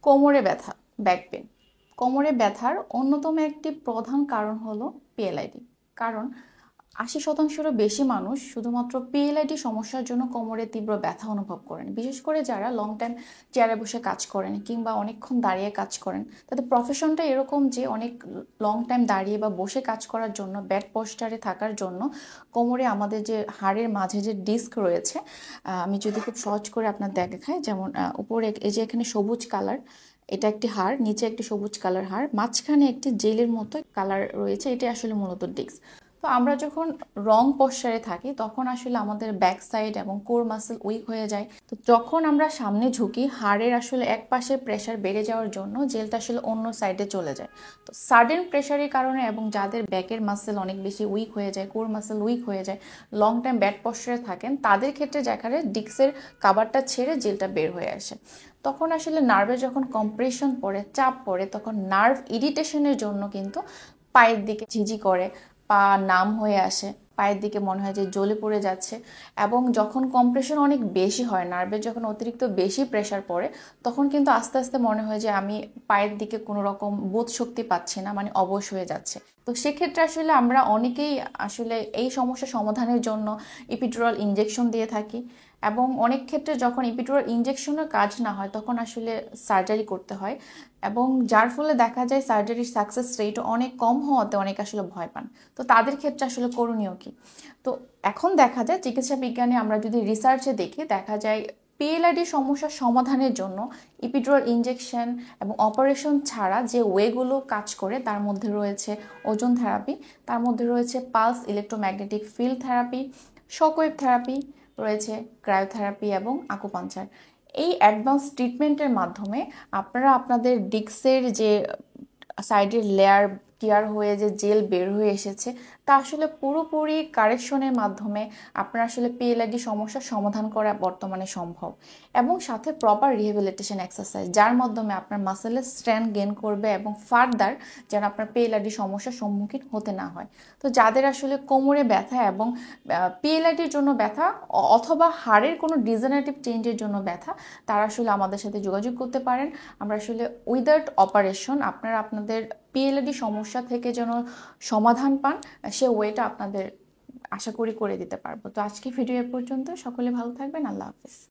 কোমরে ব্যথা, back pain. কোমরে ব্যথার অন্যতম একটি প্রধান কারণ হলো পিএলআইডি। কারণ ৮০%-রও বেশি মানুষ শুধুমাত্র পিএলআইডি সমস্যার জন্য কোমরে তীব্র ব্যথা অনুভব করেন। বিশেষ করে যারা লং টাইম চেয়ারে বসে কাজ করেন কিংবা অনেকক্ষণ দাঁড়িয়ে কাজ করেন, তাদের প্রফেশনটা এরকম যে অনেক লং টাইম দাঁড়িয়ে বা বসে কাজ করার জন্য, ব্যাড পোস্টারে থাকার জন্য কোমরে আমাদের যে হাড়ের মাঝে যে ডিস্ক রয়েছে, আমি যদি খুব সহজ করে আপনার দেখাই, যেমন উপরে এই যে এখানে সবুজ কালার, এটা একটি হাড়, নিচে একটি সবুজ কালার হাড়, মাঝখানে একটি জেলের মতো কালার রয়েছে, এটা আসলে মূলত ডিস্ক। তো আমরা যখন রং পশ্চারে থাকি তখন আসলে আমাদের ব্যাক সাইড এবং কোর মাসেল উইক হয়ে যায়। তো যখন আমরা সামনে ঝুঁকি, হাড়ের আসলে এক পাশে প্রেশার বেড়ে যাওয়ার জন্য জেলটা আসলে অন্য সাইডে চলে যায়। তো সাডেন প্রেশারের কারণে এবং যাদের ব্যাকের মাসেল অনেক বেশি উইক হয়ে যায়, কোর মাসেল উইক হয়ে যায়, লং টাইম ব্যাড পশ্চারে থাকেন, তাদের ক্ষেত্রে যেখানে ডিস্কের কাভারটা ছেড়ে জেলটা বের হয়ে আসে, তখন আসলে নার্ভে যখন কম্প্রেশন পড়ে, চাপ পড়ে, তখন নার্ভ ইরিটেশনের জন্য কিন্তু পায়ের দিকে ঝিঝি করে, পা নাম হয়ে আসে, পায়ের দিকে মনে হয় যে জ্বলে পড়ে যাচ্ছে। এবং যখন কম্প্রেশন অনেক বেশি হয়, নার্ভের যখন অতিরিক্ত বেশি প্রেশার পড়ে, তখন কিন্তু আস্তে আস্তে মনে হয় যে আমি পায়ের দিকে কোনো রকম বোধ শক্তি পাচ্ছি না, মানে অবশ হয়ে যাচ্ছে। তো সেক্ষেত্রে আসলে আমরা অনেকেই আসলে এই সমস্যা সমাধানের জন্য ইপিডুরাল ইনজেকশন দিয়ে থাকি, এবং অনেক ক্ষেত্রে যখন ইপিডুরাল ইনজেকশনের কাজ না হয় তখন আসলে সার্জারি করতে হয়, এবং যার ফলে দেখা যায় সার্জারির সাকসেস রেট অনেক কম হওয়াতে অনেক আসলে ভয় পান। তো তাদের ক্ষেত্রে আসলে করণীয় কি? তো এখন দেখা যায় চিকিৎসা বিজ্ঞানে আমরা যদি রিসার্চে দেখি, দেখা যায় পিএলআইডি সমস্যার সমাধানের জন্য ইপিডুরাল ইনজেকশন এবং অপারেশন ছাড়া যে ওয়েগুলো কাজ করে, তার মধ্যে রয়েছে ওজন থেরাপি, তার মধ্যে রয়েছে pulse electromagnetic field therapy, shockwave therapy, রয়েছে ক্রায়োথেরাপি এবং আকুপাঞ্চার। এই অ্যাডভান্স ট্রিটমেন্টের মাধ্যমে আপনারা আপনাদের ডিস্কের যে সাইডের লেয়ার টিয়ার হয়ে যে জেল বের হয়ে এসেছে, তা আসলে পুরোপুরি কারেকশনের মাধ্যমে আপনার আসলে পিএলআইডি সমস্যার সমাধান করা বর্তমানে সম্ভব, এবং সাথে প্রপার রিহ্যাবিলিটেশন এক্সারসাইজ, যার মাধ্যমে আপনার মাসেলের স্ট্রেংথ গেইন করবে এবং ফার্দার যেন আপনার পিএলআইডি সমস্যার সম্মুখীন হতে না হয়। তো যাদের আসলে কোমরে ব্যথা এবং পিএলআইডির জন্য ব্যথা অথবা হাড়ের কোনো ডিজেনারেটিভ চেঞ্জের জন্য ব্যথা, তারা আসলে আমাদের সাথে যোগাযোগ করতে পারেন। আমরা আসলে উইদাউট অপারেশন আপনারা আপনাদের পিএলআইডি সমস্যা থেকে যেন সমাধান পান, সে ওয়েটা আপনাদের আশা করি করে দিতে পারবো। তো আজকে ভিডিও এ পর্যন্ত, সকলে ভালো থাকবেন, আল্লাহ হাফেজ।